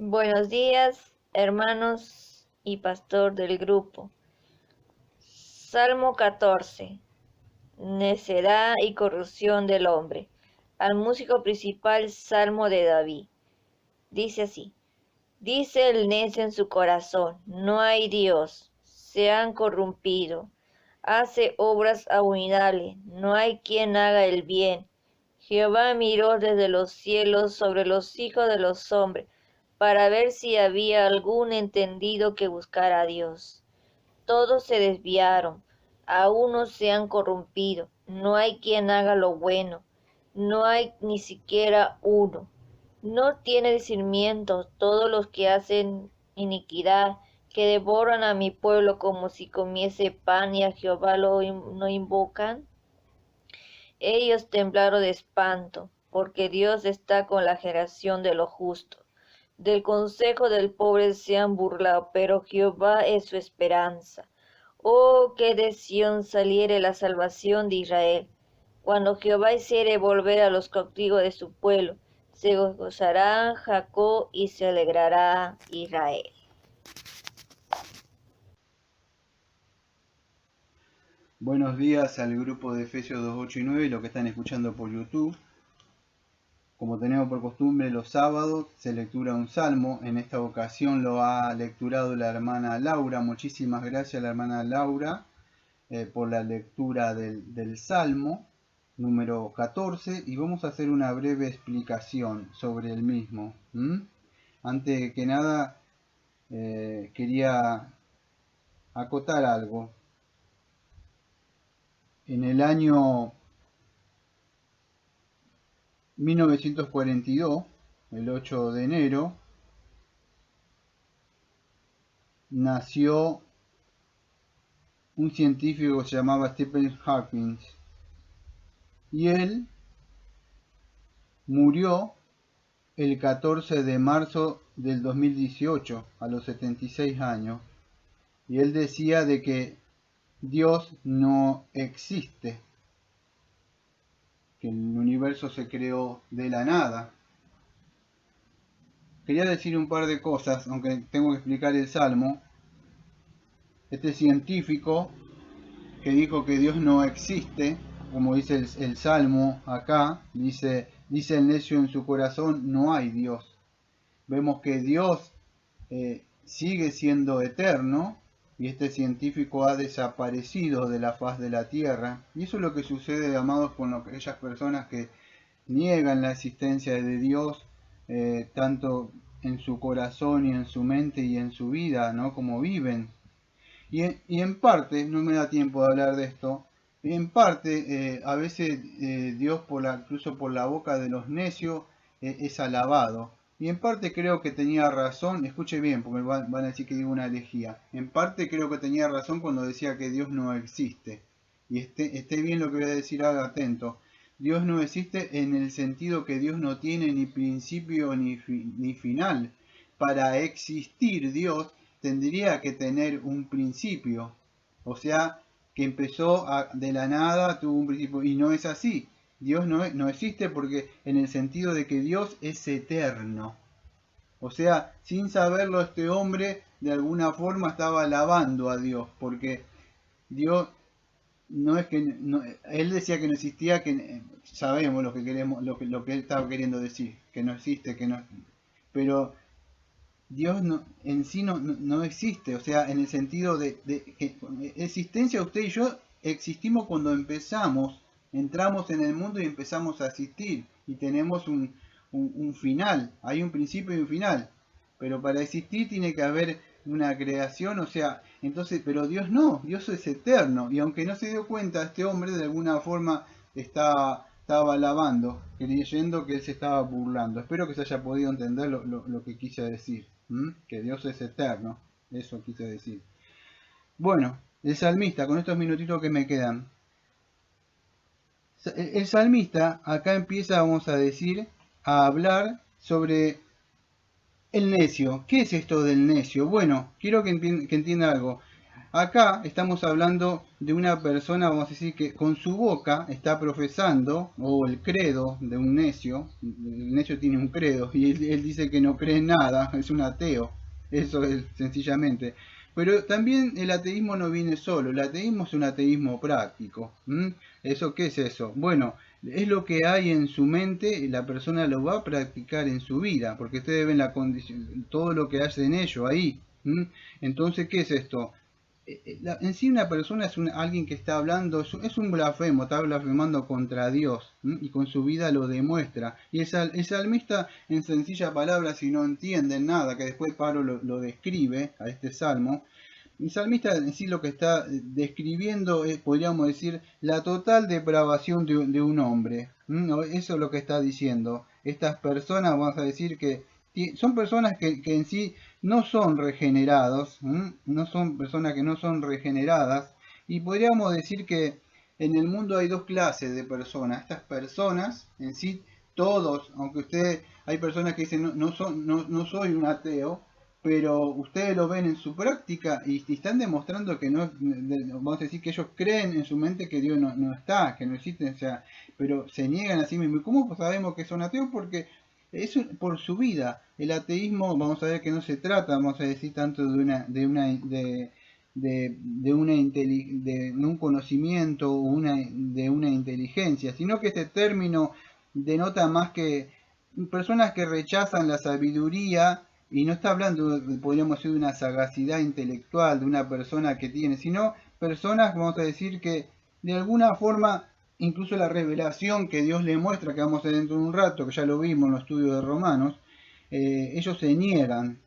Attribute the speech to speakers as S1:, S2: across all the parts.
S1: Buenos días, hermanos y pastor del grupo. Salmo 14. Necedad y corrupción del hombre. Al músico principal, Salmo de David. Dice así: Dice el necio en su corazón, no hay Dios, se han corrompido. Hace obras abominables, no hay quien haga el bien. Jehová miró desde los cielos sobre los hijos de los hombres, para ver si había algún entendido que buscara a Dios. Todos se desviaron, a uno se han corrompido, no hay quien haga lo bueno, no hay ni siquiera uno. No tiene discernimiento todos los que hacen iniquidad, que devoran a mi pueblo como si comiese pan y a Jehová no invocan. Ellos temblaron de espanto, porque Dios está con la generación de los justos. Del consejo del pobre se han burlado, pero Jehová es su esperanza. Oh, que de Sión saliere la salvación de Israel. Cuando Jehová hiciere volver a los cautivos de su pueblo, se gozará Jacob y se alegrará Israel.
S2: Buenos días al grupo de Efesios 2, 8 y 9 y los que están escuchando por YouTube. Como tenemos por costumbre, los sábados se lectura un salmo. En esta ocasión lo ha lecturado la hermana Laura. Muchísimas gracias a la hermana Laura por la lectura del salmo número 14 y vamos a hacer una breve explicación sobre el mismo. Antes que nada, quería acotar algo. En el año 1942, el 8 de enero, nació un científico que se llamaba Stephen Hawking y él murió el 14 de marzo del 2018 a los 76 años y él decía de que Dios no existe, que el universo se creó de la nada. Quería decir un par de cosas, aunque tengo que explicar el salmo. Este científico que dijo que Dios no existe, como dice el Salmo acá, dice el necio en su corazón, no hay Dios. Vemos que Dios sigue siendo eterno y este científico ha desaparecido de la faz de la tierra. Y eso es lo que sucede, amados, con aquellas personas que niegan la existencia de Dios, tanto en su corazón y en su mente y en su vida, ¿no? Como viven. Y en parte, no me da tiempo de hablar de esto, en parte a veces Dios incluso por la boca de los necios es alabado. Y en parte creo que tenía razón, escuche bien, porque van a decir que digo una herejía. En parte creo que tenía razón cuando decía que Dios no existe. Y esté bien lo que voy a decir, haga atento. Dios no existe en el sentido que Dios no tiene ni principio ni final. Para existir Dios tendría que tener un principio, o sea, que empezó de la nada, tuvo un principio, y no es así. Dios no existe porque en el sentido de que Dios es eterno. O sea, sin saberlo este hombre de alguna forma estaba alabando a Dios, porque Dios no es que él decía que no existía, que sabemos lo que queremos, lo que él estaba queriendo decir, que no existe, que no, pero Dios en sí no existe, o sea, en el sentido de que existencia usted y yo existimos cuando entramos en el mundo y empezamos a existir y tenemos un final, hay un principio y un final, pero para existir tiene que haber una creación, o sea, entonces, pero Dios no, Dios es eterno y aunque no se dio cuenta, este hombre de alguna forma estaba alabando, creyendo que él se estaba burlando. Espero que se haya podido entender lo que quise decir. Que Dios es eterno, eso quise decir. Bueno, el salmista, con estos minutitos que me quedan, el salmista acá empieza, vamos a decir, a hablar sobre el necio. ¿Qué es esto del necio? Bueno, quiero que entienda algo. Acá estamos hablando de una persona, vamos a decir, que con su boca está profesando, o el credo de un necio. El necio tiene un credo y él dice que no cree en nada, es un ateo. Eso es sencillamente. Pero también el ateísmo no viene solo, el ateísmo es un ateísmo práctico. ¿Mm? ¿Eso qué es eso? Bueno, es lo que hay en su mente y la persona lo va a practicar en su vida, porque ustedes ven la condición, todo lo que hace en ello ahí. ¿Mm? Entonces, ¿qué es esto? En sí una persona es alguien que está hablando, es un blasfemo, está blasfemando contra Dios, ¿m? Y con su vida lo demuestra. Y el salmista, en sencilla palabra, si no entienden nada, que después Pablo lo describe a este salmo, el salmista en sí lo que está describiendo es, podríamos decir, la total depravación de un hombre. ¿No? Eso es lo que está diciendo. Estas personas, vamos a decir que son personas que en sí no son regenerados, no son personas que no son regeneradas, y podríamos decir que en el mundo hay dos clases de personas. Estas personas en sí, todos, aunque ustedes, hay personas que dicen no soy un ateo, pero ustedes lo ven en su práctica y están demostrando que no, vamos a decir que ellos creen en su mente que Dios no está, que no existe, o sea, pero se niegan a sí mismos. ¿Y cómo sabemos que son ateos? Porque es por su vida. El ateísmo, vamos a ver que no se trata, vamos a decir, tanto de un conocimiento o de una inteligencia, sino que este término denota más que personas que rechazan la sabiduría, y no está hablando, podríamos decir, de una sagacidad intelectual, de una persona que tiene, sino personas, vamos a decir, que de alguna forma, incluso la revelación que Dios le muestra, que vamos a ver dentro de un rato, que ya lo vimos en los estudios de Romanos, ellos se niegan.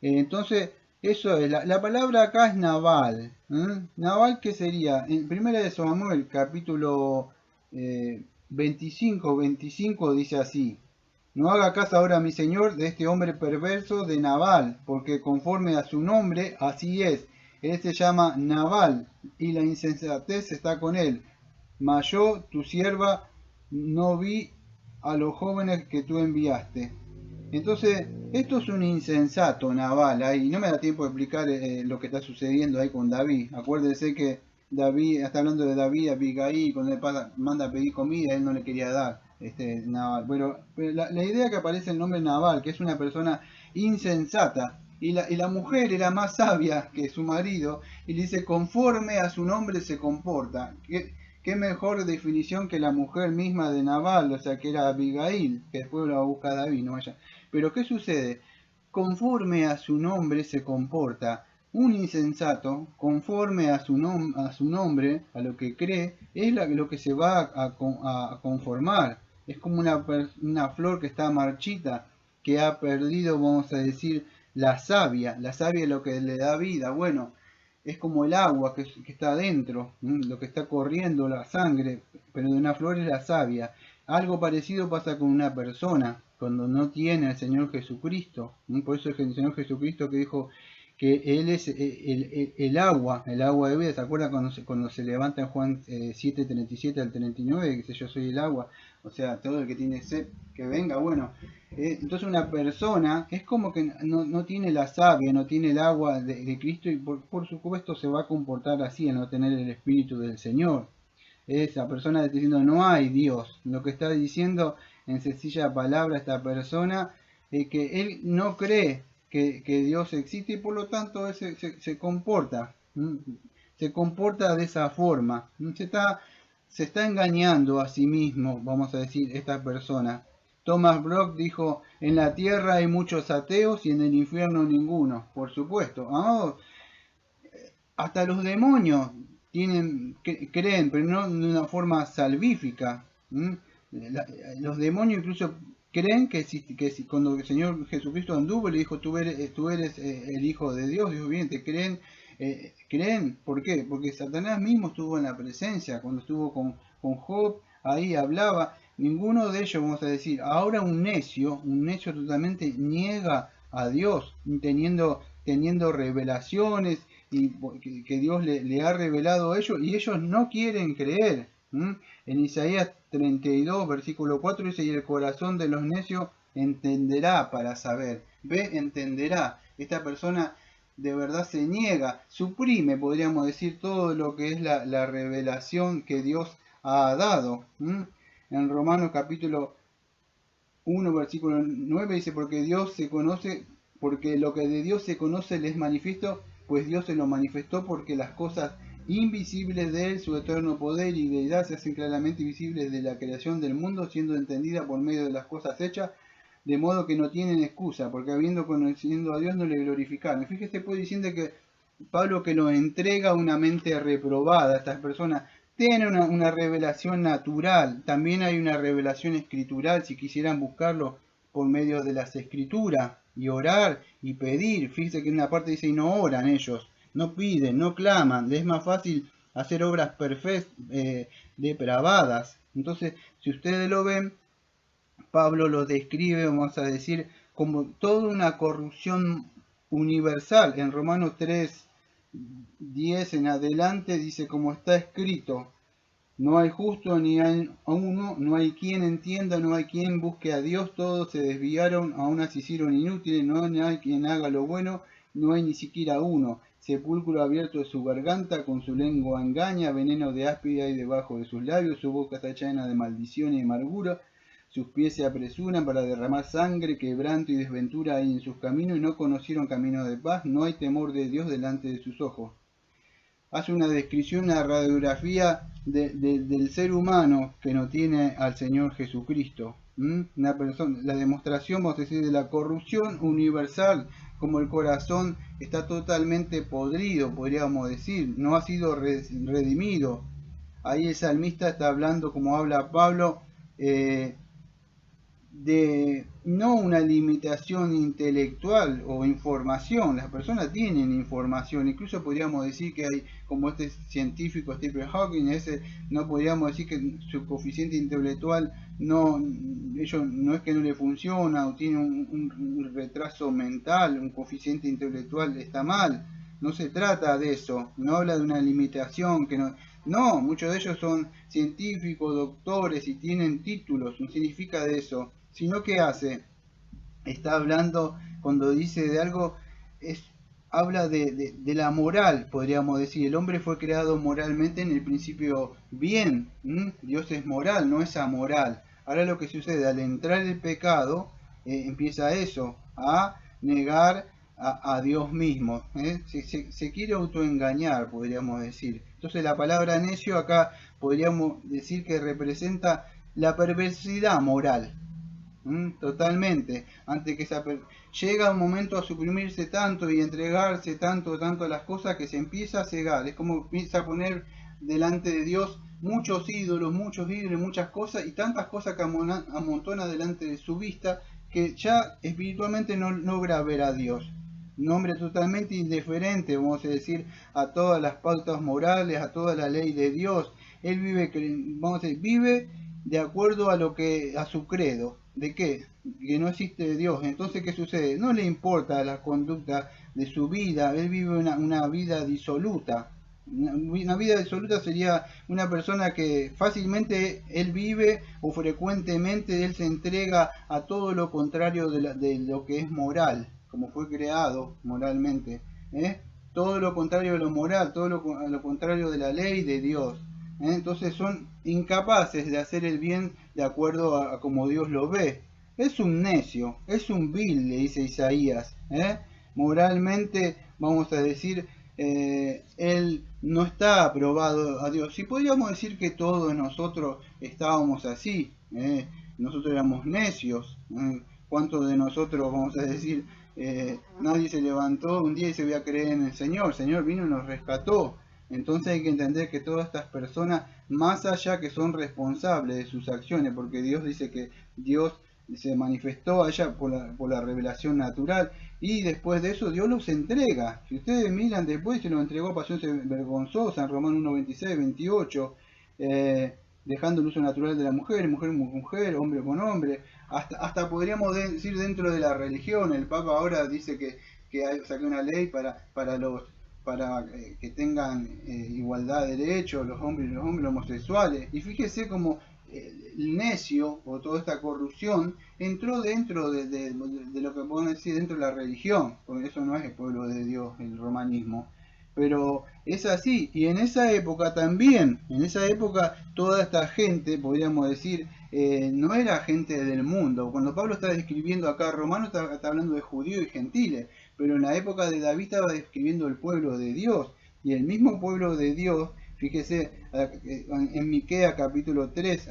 S2: Entonces, eso es, la palabra acá es naval. Naval, ¿qué sería? En primera de Samuel, capítulo 25 dice así: no haga caso ahora, mi señor, de este hombre perverso de Nabal, porque conforme a su nombre, así es. Él se llama Nabal, y la insensatez está con él. Mas yo, tu sierva, no vi a los jóvenes que tú enviaste. Entonces, esto es un insensato Nabal. Ahí no me da tiempo de explicar lo que está sucediendo ahí con David. Acuérdese que David, está hablando de David, Abigail, cuando le manda a pedir comida, él no le quería dar. Nabal. Pero la idea que aparece el nombre Nabal, que es una persona insensata, y la mujer era más sabia que su marido, y le dice, conforme a su nombre se comporta. ¿Qué mejor definición que la mujer misma de Nabal, o sea, que era Abigail, que después la busca David, no vaya. Pero ¿qué sucede? Conforme a su nombre se comporta. Un insensato, conforme a su nombre, a lo que cree, es lo que se va a conformar. Es como una flor que está marchita, que ha perdido, vamos a decir, la savia. La savia es lo que le da vida. Bueno, es como el agua que está adentro, lo que está corriendo, la sangre, pero de una flor es la savia. Algo parecido pasa con una persona cuando no tiene al Señor Jesucristo. Por eso es que el Señor Jesucristo que dijo que Él es el agua de vida. ¿Se acuerdan cuando se levanta en Juan 7:37 al 39? Que dice, yo soy el agua. O sea, todo el que tiene sed, que venga. Bueno, entonces una persona es como que no tiene la savia, no tiene el agua de Cristo, y por supuesto se va a comportar así, al no tener el Espíritu del Señor. Esa persona está diciendo no hay Dios. Lo que está diciendo en sencilla palabra esta persona es que él no cree que Dios existe, y por lo tanto él se comporta. Se comporta de esa forma. Se está engañando a sí mismo, vamos a decir, esta persona. Thomas Brock dijo, en la tierra hay muchos ateos y en el infierno ninguno. Por supuesto. Hasta los demonios creen, pero no de una forma salvífica. Los demonios incluso creen que si cuando el Señor Jesucristo anduvo, le dijo, tú eres el Hijo de Dios, dijo, bien, te creen. ¿Creen? ¿Por qué? Porque Satanás mismo estuvo en la presencia, cuando estuvo con Job, ahí hablaba. Ninguno de ellos, vamos a decir, ahora un necio totalmente niega a Dios, teniendo revelaciones, y que Dios le ha revelado a ellos, y ellos no quieren creer. En Isaías 32, versículo 4 dice, y el corazón de los necios entenderá para saber. Ve, entenderá. Esta persona de verdad se niega, suprime, podríamos decir, todo lo que es la revelación que Dios ha dado. En Romanos capítulo 1, versículo 9 dice, porque Dios se conoce, porque lo que de Dios se conoce le es manifiesto, pues Dios se lo manifestó, porque las cosas invisibles de él, su eterno poder y deidad, se hacen claramente visibles de la creación del mundo, siendo entendida por medio de las cosas hechas, de modo que no tienen excusa, porque habiendo conocido a Dios no le glorificaron. Fíjese pues diciendo que Pablo, que lo entrega a una mente reprobada, estas personas tienen una revelación natural, también hay una revelación escritural, si quisieran buscarlo por medio de las escrituras, y orar y pedir. Fíjese que en una parte dice, y no oran ellos, no piden, no claman, les es más fácil hacer obras depravadas. Entonces, si ustedes lo ven, Pablo lo describe, vamos a decir, como toda una corrupción universal. En Romanos 3:10 en adelante dice, como está escrito, no hay justo ni hay uno, no hay quien entienda, no hay quien busque a Dios, todos se desviaron, a unas se hicieron inútiles, no hay quien haga lo bueno, no hay ni siquiera uno. Sepulcro abierto de su garganta, con su lengua engaña, veneno de áspida y debajo de sus labios, su boca está llena de maldición y amargura, sus pies se apresuran para derramar sangre, quebranto y desventura hay en sus caminos, y no conocieron camino de paz, no hay temor de Dios delante de sus ojos. Hace una descripción, una radiografía del ser humano que no tiene al Señor Jesucristo. Una persona, la demostración, vamos a decir, de la corrupción universal, como el corazón está totalmente podrido, podríamos decir, no ha sido redimido. Ahí el salmista está hablando, como habla Pablo, de no una limitación intelectual o información. Las personas tienen información, incluso podríamos decir que hay, como este científico Stephen Hawking, ese, no podríamos decir que su coeficiente intelectual no es que no le funciona o tiene un retraso mental, un coeficiente intelectual está mal. No se trata de eso, no habla de una limitación que no, muchos de ellos son científicos, doctores y tienen títulos, no significa de eso, sino que hace, está hablando, cuando dice de algo, habla de la moral, podríamos decir. El hombre fue creado moralmente en el principio bien. Dios es moral, no es amoral. Ahora lo que sucede, al entrar el pecado, empieza eso, a negar a Dios mismo. Se quiere autoengañar, podríamos decir. Entonces la palabra necio acá podríamos decir que representa la perversidad moral. Totalmente. Antes que llega un momento a suprimirse tanto y entregarse tanto a las cosas que se empieza a cegar. Es como empieza a poner delante de Dios muchos ídolos, muchas cosas y tantas cosas que amontona delante de su vista que ya espiritualmente no logra ver a Dios. Un hombre totalmente indiferente, vamos a decir, a todas las pautas morales, a toda la ley de Dios. Él vive, vamos a decir, vive de acuerdo a su credo. ¿De qué? Que no existe Dios. Entonces, ¿qué sucede? No le importa la conducta de su vida. Él vive una vida disoluta. Una vida disoluta sería una persona que fácilmente él vive o frecuentemente él se entrega a todo lo contrario de lo que es moral, como fue creado moralmente. Todo lo contrario de lo moral, todo lo contrario de la ley de Dios. Entonces son incapaces de hacer el bien de acuerdo a como Dios lo ve. Es un necio, es un vil, le dice Isaías. Moralmente, vamos a decir, él no está aprobado a Dios. Si podríamos decir que todos nosotros estábamos así, nosotros éramos necios. ¿Cuántos de nosotros, vamos a decir, nadie se levantó un día y se voy a creer en el Señor? El Señor vino y nos rescató. Entonces hay que entender que todas estas personas, más allá que son responsables de sus acciones, porque Dios dice que Dios se manifestó allá por la revelación natural, y después de eso Dios los entrega. Si ustedes miran después, se los entregó a pasión vergonzosa en Romanos 1, 26, 28, dejando el uso natural de la mujer, mujer con mujer, hombre con hombre, hasta podríamos decir dentro de la religión. El Papa ahora dice que saque una ley para que tengan igualdad de derechos los hombres homosexuales. Y fíjese como el necio o toda esta corrupción entró dentro de lo que podemos decir dentro de la religión, porque eso no es el pueblo de Dios, el romanismo. Pero es así, y en esa época también, en esa época toda esta gente, podríamos decir, no era gente del mundo. Cuando Pablo está describiendo acá Romano, está hablando de judíos y gentiles, pero en la época de David estaba describiendo el pueblo de Dios, y el mismo pueblo de Dios, fíjese, en Miquea capítulo 3,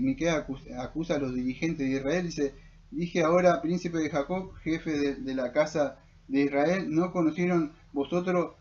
S2: Miquea acusa a los dirigentes de Israel, dice, dije ahora, príncipe de Jacob, jefe de la casa de Israel, ¿no conocieron vosotros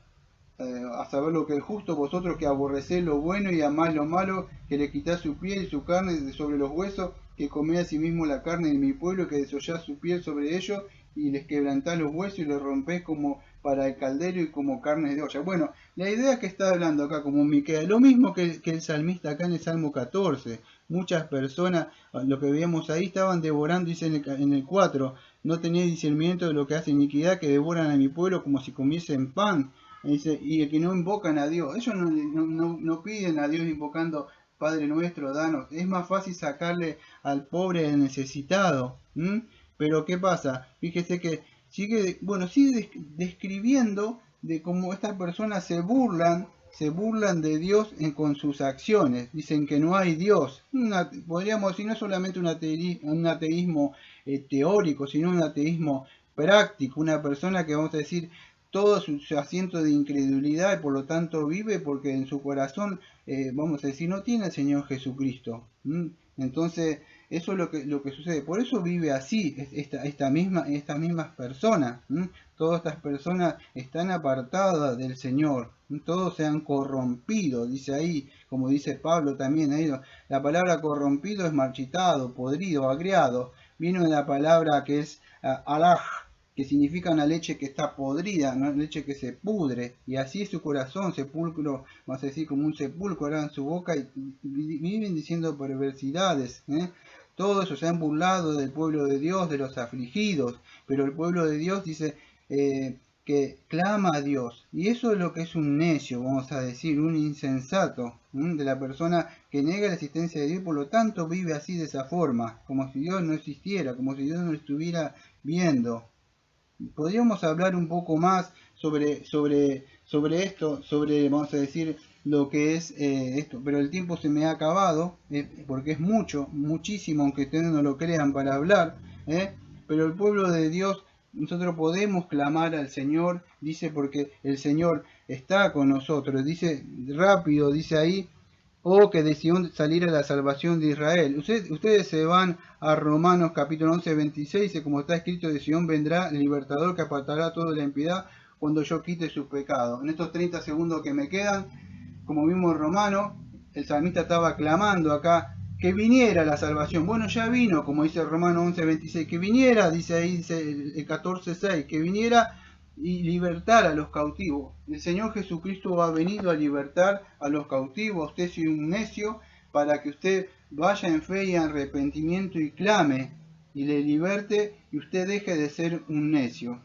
S2: a saber lo que es justo, vosotros que aborrecéis lo bueno y amáis lo malo, que le quitáis su piel y su carne de sobre los huesos, que coméis asimismo la carne de mi pueblo, que desolláis su piel sobre ellos, y les quebrantáis los huesos y los rompéis como para el caldero y como carne de olla. Bueno, la idea que está hablando acá como Miquea, lo mismo que el salmista acá en el Salmo 14. Muchas personas, lo que veíamos ahí, estaban devorando, dice en el 4, no tenéis discernimiento de lo que hace iniquidad, que devoran a mi pueblo como si comiesen pan. Dice, y el que no invocan a Dios, ellos no piden a Dios invocando Padre nuestro, danos. Es más fácil sacarle al pobre necesitado. Pero ¿qué pasa? Fíjese que sigue describiendo de cómo estas personas se burlan de Dios con sus acciones. Dicen que no hay Dios. Podríamos decir, no solamente un ateísmo teórico, sino un ateísmo práctico. Una persona que, vamos a decir, todo su asiento de incredulidad y por lo tanto vive porque en su corazón, vamos a decir, no tiene al Señor Jesucristo. Entonces, eso es lo que sucede. Por eso vive así estas mismas personas. Todas estas personas están apartadas del Señor. Todos se han corrompido, dice ahí, como dice Pablo también. Ahí, la palabra corrompido es marchitado, podrido, agriado. Viene de la palabra que es alaj, que significa una leche que está podrida, una leche que se pudre, y así es su corazón, sepulcro, vamos a decir como un sepulcro era en su boca, y viven diciendo perversidades. Todos ellos se han burlado del pueblo de Dios, de los afligidos, pero el pueblo de Dios dice que clama a Dios, y eso es lo que es un necio, vamos a decir, un insensato, de la persona que niega la existencia de Dios, por lo tanto vive así de esa forma, como si Dios no existiera, como si Dios no estuviera viendo. Podríamos hablar un poco más sobre esto, vamos a decir, lo que es esto, pero el tiempo se me ha acabado, porque es muchísimo, aunque ustedes no lo crean para hablar, pero el pueblo de Dios, nosotros podemos clamar al Señor, dice, porque el Señor está con nosotros, dice rápido, dice ahí, que de Sion saliera la salvación de Israel. Ustedes se van a Romanos capítulo 11, 26, como está escrito, de Sion vendrá el libertador que apartará toda la impiedad cuando yo quite sus pecados. En estos 30 segundos que me quedan, como vimos en Romanos, el salmista estaba clamando acá que viniera la salvación. Bueno, ya vino, como dice Romanos 11, 26, que viniera, dice ahí, dice el 14, 6, que viniera y libertar a los cautivos. El Señor Jesucristo ha venido a libertar a los cautivos. Usted es un necio, para que usted vaya en fe y en arrepentimiento y clame y le liberte y usted deje de ser un necio.